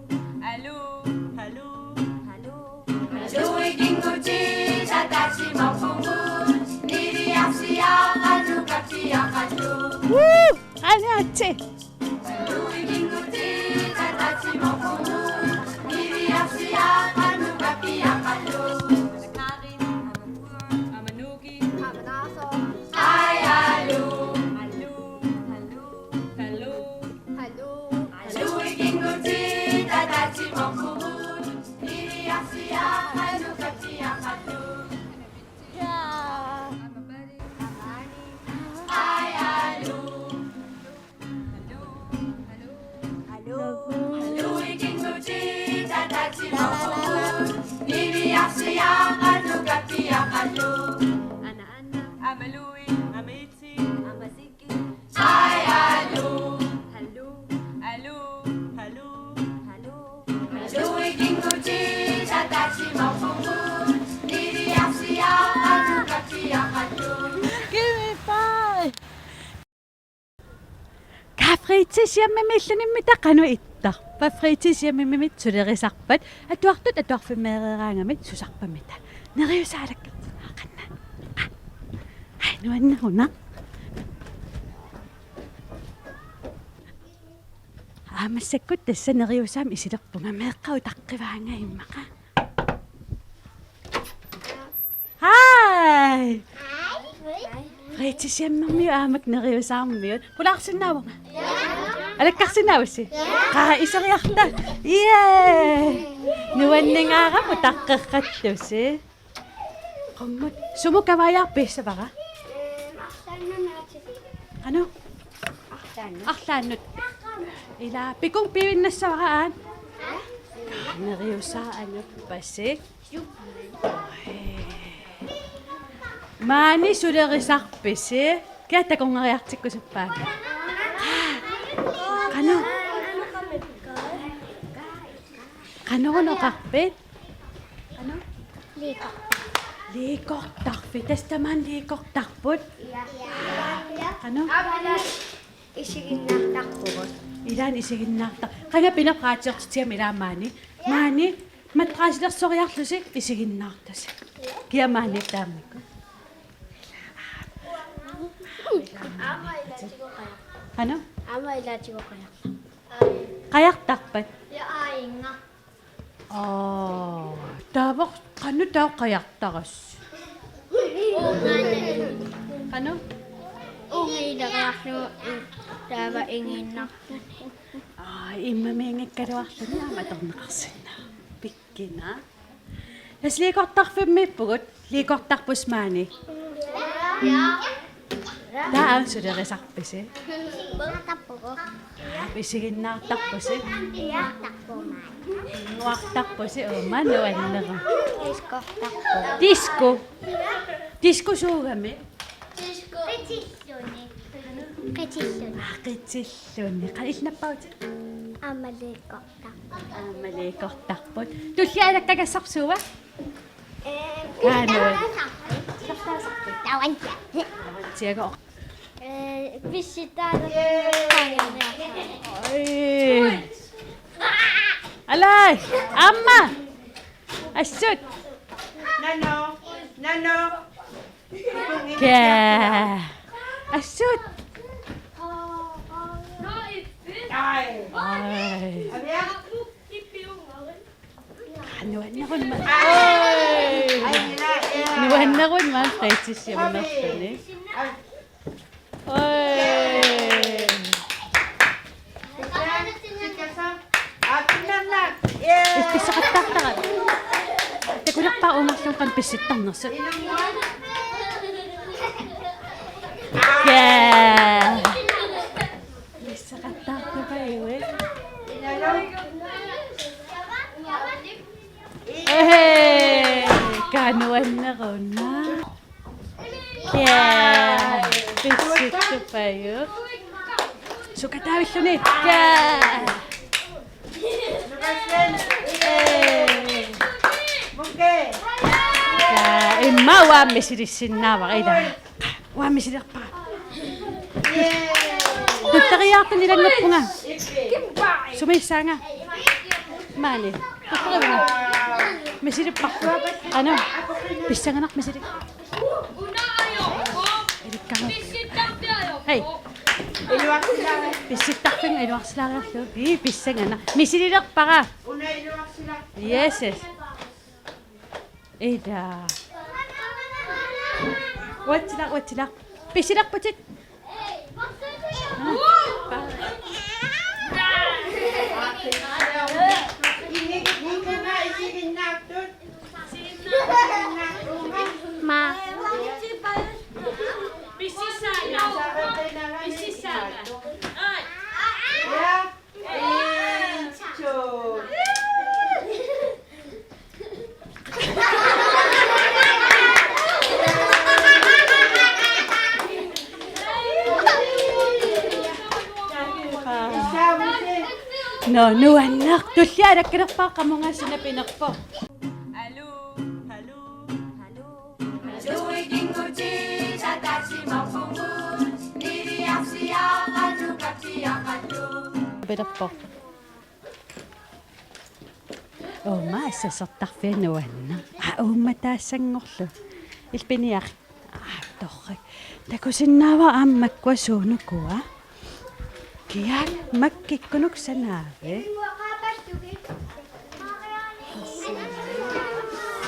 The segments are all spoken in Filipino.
Allô, allô, allô. Luiging kuchi sa tachi mapungun Niriyak siya kanu kapiyak kanu Woo! Ano ate? Luiging kuchi sa tachi mapungun Niriyak siya kanu kapiyak kanu Karin, Amanuki, Amanaso. Ay alu allô, allô, allô. Hello. Luiging kuchi sa tachi mapungun Niriyak siya kanu kapiyak kanu Yeah. Amabari, Ay alu allô, allô. Hello. Luiging kuchi sa tachi mapungun Niriyak siya kanu kapiyak kanu Ana-ana. Amalui, Amitsi, Amasiki. Ay alu Hello. allô, allô. Hello. Luiging kuchi sa tachi mapungun Niriyak siya kanu kapiyak kanu Give me five. Fritidsjemmimillanimmitaqanu ittarpa fritidsjemmimimit atuartut atuarfimeereraangamit susarpamita neriusaalakkertinaqanna ai nuannaruna aamassakut tassa neriusaam isilerpunga meeqqau taqqivaanga immaqa Hi fritidsjemmimmi aamak neriusaarmiut pulaarsinnaavanga Alakkarsinausi. Isariarta. Nuanningaaram taqqerrattusi. Qommut sumukavaayarpissavaqa. Ano? Arlaannut. Ila pikung pivinnassavaqaan. Neriusaa anuppasik. Maani sulerisarpisi. Kiatakongariartikkusuppaa. Kano? Kano ko nakakpit? Ano? Likok takpit. Testa man likok takput. Kano? Isigin na takbo. Ilan isigin naktak. Kaya pinapratsak siya mila mani. Mani, matrasler soryarlusi, isigin naktasi. Kaya mani dami ko. Ama ilachigo kaya. Ano? Ama ilachigo kaya. Kayak takpat. Ay nga. Dabak, kano daw kayak takas? Oo nga na. Kano? Oo nga ilagak nyo. Daba ingin na. Imamingit ka daw ako niya. Matang nakasin na. Pikin na. Nas likok takpit may pugot. Likok takpos mani. Daan, sudah resakpis eh. Mga takbo ko. Isigin na takpos eh. Iya takbo man. Nguak takpos eh. Manuan na ka. Isko takbo. Disco. Disco sugami. Isko. Kachisone. Kachisone. Kitsilon. Kalit na pa. Amaliko takbo. Malikok takpot. Tusya na tagasaksuwa. Kano? Tawan siya. Siya ko. Bisitado. Ay. Alay! Amma! Asut! Nano, Kaya! Asut! ay, Ay! abiyak, Nuwan na kun man. Ay! nila, Nuwan na kun man. Kaya siya mo naktan eh. Ay! Nanak, yeah. Ispisa ka taktakan. Tekulak pa umas yung kanpisitang nasut. Kaya! Isa ka takta pa iwe. Eh, kanuan na ko na. Kaya, pisito pa yun. Sukatawis yun eh. Kaya, eh. Mungke, Kaya, imawa misirisin na. Wakay wa misirak pa. Tutariyakan nila nga po nga. Sumaysa nga. Mani. Misirip pa. Ano? Pisang anak, misirip. Erik ka nga. Hey. Iluwak sila. Pisit takping, iluwak sila. Pisang anak. Misirip pa ka. Una iluwak sila. Yes, yes. Ida. What's sila? Pisirak po, chit. Isigin na. Tut. Ma. Pisisana. Pisisana. Yeah. Incho. No, anak. Tusya, nakinak pa. Kamu nga sinapinak po. Hello. Hello. Hello. 조이긴구지 자다시 먹봉구 니리 앞시야 아주 깍지야 가주 Pinak po. Oh, ma, sasatak no, anak. Matasang ngolo. Ilpiniyak. Toke. Tako sinawa ang magkwasuno ko, Kaya magkikunok sa nabe.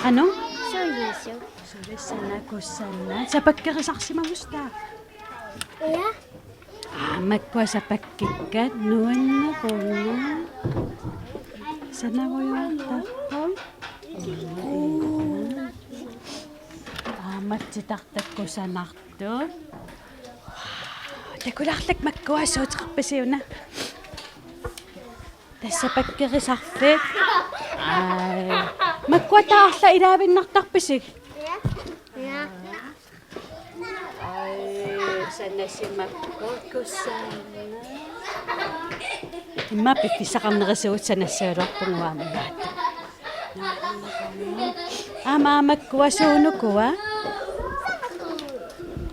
Ano? Soyeso. Sorry, sana ko sana. Sa pagkakasaksi mamusta. Yeah. Magkwa sa pagkikat. Nuwan na ko na. Sana ko yung takol. Matsitaktak ko sa nakto. Teko laklik magkwa so tsakpasiw na. Tas sa pagkakasakfit. Ay, magkwa takla ilabing naktakpisig. Yeah. Yeah. Ay, sana si magkwa ko sana. Mapipisa kang nakasuot sa naserok kung wamagat. Magkwa suno ko,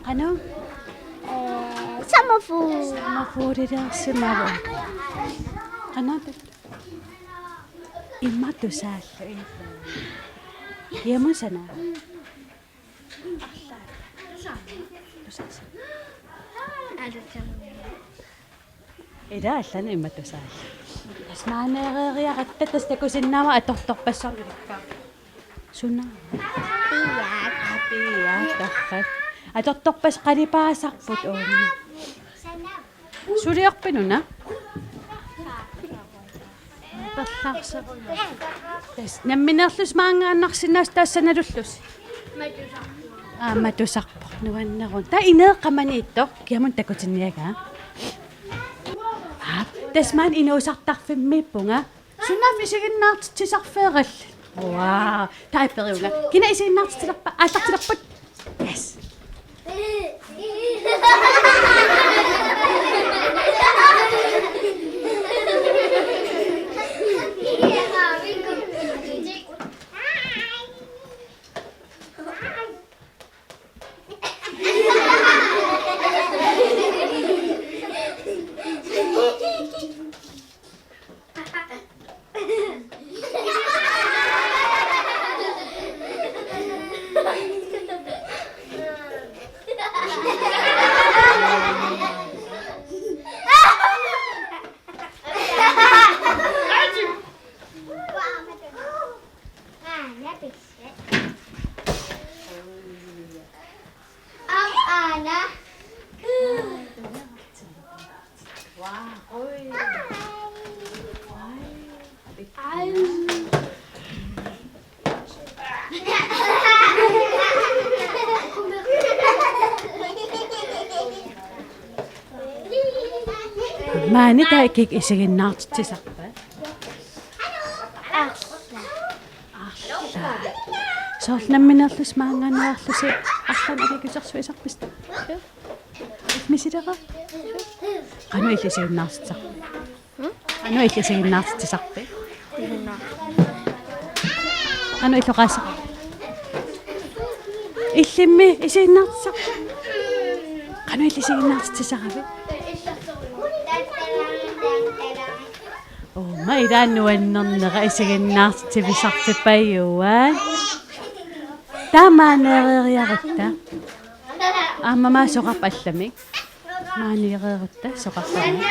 Ano? Summer food. Mafuri daw si Maro. Ano? Imato sa akin. Iya mo sana. Ida, sana imato sa akin. Tas mana kaya tas ko sinawa atok-tok pa sa Suna. Tiyak. Happy takot. Atok-tok pa sa kanipasak po doon. Suriyak pa nun, Patlaksa ko na. Tas, naminaslos mga anak sinastas sa naruslos. Matusak po. Nawan na ko. Ta, ina ka man ito. Kaya mo takot sa niya, Tas man, inusak takfim may po, Sunami sigin na tisak ferel. Wow. Ta, pero nga. Kinaisin na tisak pa. Atak tisak po. Yes. Mani tayo kikisigin na tisak pa. So, namin natos mga natos aklan akikisak sa isak pista. Misida ka? Ano ikisigin na tisak? Ano ikisigin na tisak pa? Ano ito kasi? Isimi, isigin na tisak. Ano ikisigin na tisak pa? Oh, Ma idaannuannerneqa isiginnaartivisartipayuan. Taamaaneeriariarutta. Aamama soqapallamik. Maaniereerutta soqartama.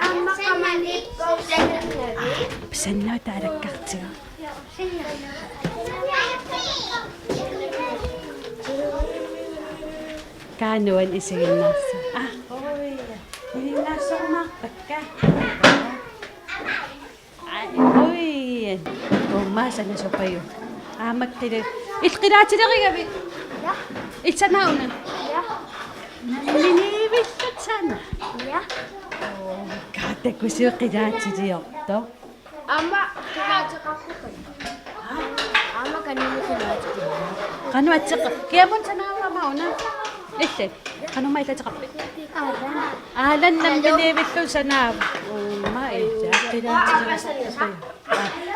Amma kamanit kousenneri. Pisannaa taalakkartiga. Kaanuan isiginnaarsa. Oi. Ininnaassormaarpakka. Oi. Maasana sopayu. Aamaktilu. Ilqilaatilerigavi. Ja. Itsanauna. Ja. Niniivillutsaana. Ja. Kaatakusiuqilaatiliorto. Amma kilaataqarruqi. Amma kanini kilaataqi. Qanu atseqa. Kiamun sanaawamauna. Ille. Qanu mailatiqarpi. Aalan namminiivillu sanaav. Ma ija. Qilaatiliorto.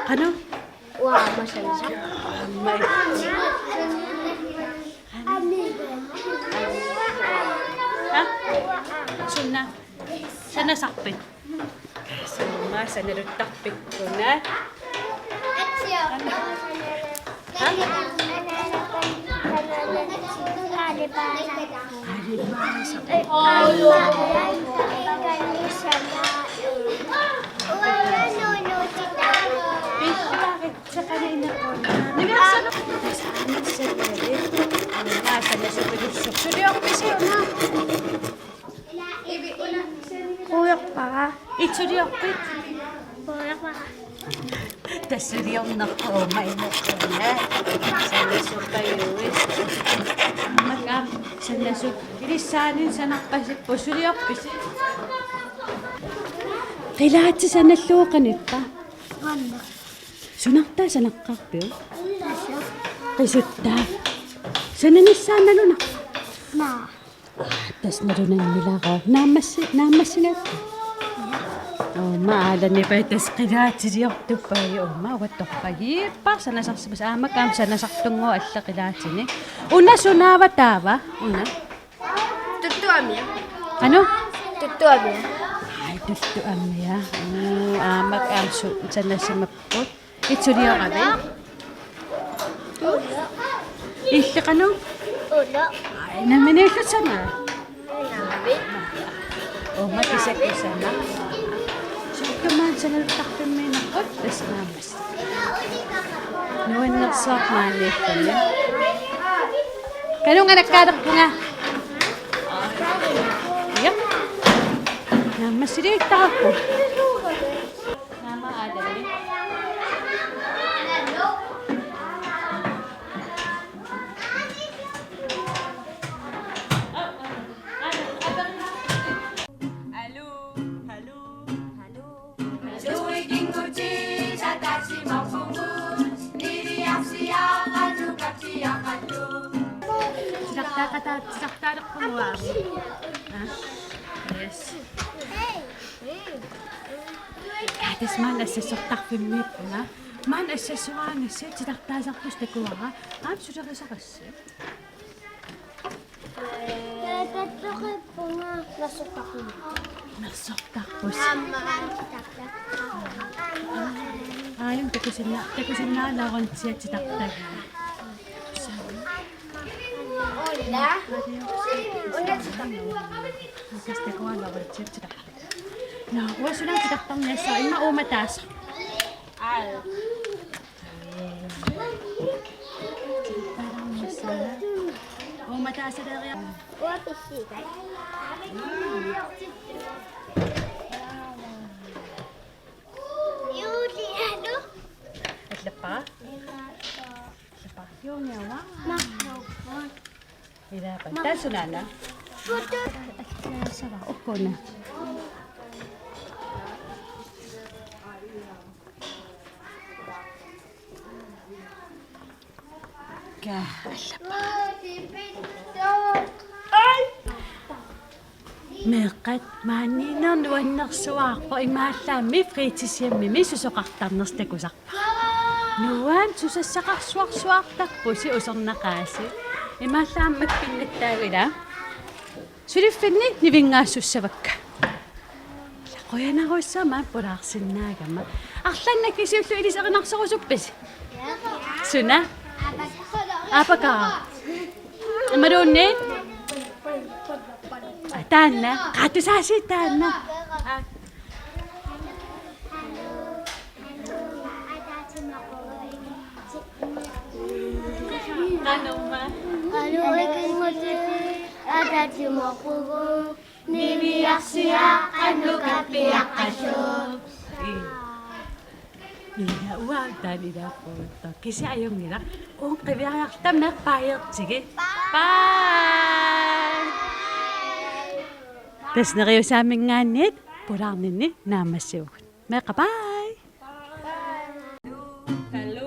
Qanu? Waa masalsa. Ma Ha? Sunna. Sana sakpi. Sama sana ruttarpikkuna. Kuyak Itsuriorpit. pa. Tasuriornerquu mainerquna. Sanasupayuis. Makam sanasu ilissaanin sanarpasippu suriorpis. Qilaati sanalluuqanippa. Sunartaa sanaqqarpiu. Qisuttaa. Sananissaanaluna. Tasnalunannilaqa. Naammassinat. Maalani paitas qilaatiliortuppai umma wattorqayiippa sanasarsipas aamakam sanasartungu allaqilaatini una sunaava taava una Tuttuamia. anu Tuttuamia. ai tuttu ammia aamakam sanasimapput itsulioqavi иллеqanu Ulo. ai naminiillutsana Nabi. umma kisakkusana Tumaan sanaluttarpimmiinerqut tasnaamas. Nuannersaaq maaniippallu. Kanunga nakkaaleqpunga. Ya. Nammasiliittaqarpu. Naama aadalli. Luikinguti satachi maupungu niriapsiak adu kapiak adu. Sinaktaaleqpunga. Yes. Katis maan assassortarpimmiippunga. Maan assassuaangassi tilaqtaasarpus takuaqa. Aam sulerisaqassi. Tattoqippunga nasutaqi. Nersortarpus. Amma Ayun takusinnaalaaquntiatitaqtaga. Ulla. Kastakualaaquntiatitaqtaga. No, wasulang titaqtarniassa imma uumataasa. Uumataasa dariya. Uapisiga. Yuli ano? Atlapa? Yung yawa. Makrofon. Hirapan. Tanso na na. Puto. Sarap. Upo na. Meeqat maaniinern nuannersuaarpo imaallaammi fritidsjammi misusoqartarnerstakusarpa. Nuan susassaqarsuarsuartarpusi usernaqaasi. Imaallaammak pinnattaagila. Suliffinni nivingaassussavakka. qoyanaruissaama pulaarsinnaagama арланнаккисиуллу илисеринарсерусуппис суна апака амарунни атаанна qatусааси таанна канома алуикингути атати мокугу нивиарсиа аннукаппиаққаллу Ila uang tadi foto. Kisah ayong nila. Kung kabiyak tam na payat. Sige. Bye! Tas na kayo sa aming nganit. Pulang nini. Namasyo. Bye! Hello.